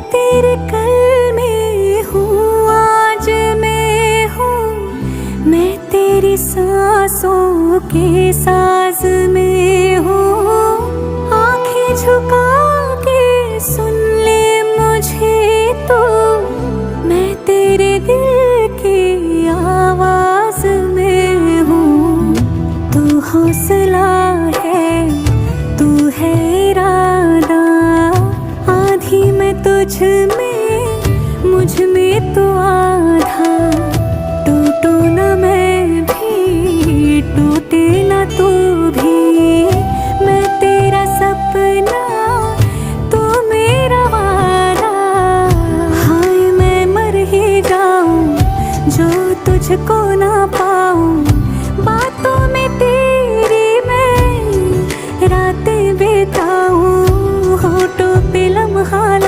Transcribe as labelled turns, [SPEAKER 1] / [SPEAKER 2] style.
[SPEAKER 1] तेरे कल में हूँ, आज मैं हूँ, मैं तेरी सांसों के साज में हूँ। आंखें झुका के सुन ले मुझे तो, मैं तेरे दिल की आवाज में हूँ। तू हौसला है, तू है इरादा, आधी मैं तुझ में, मुझ में तो आधा।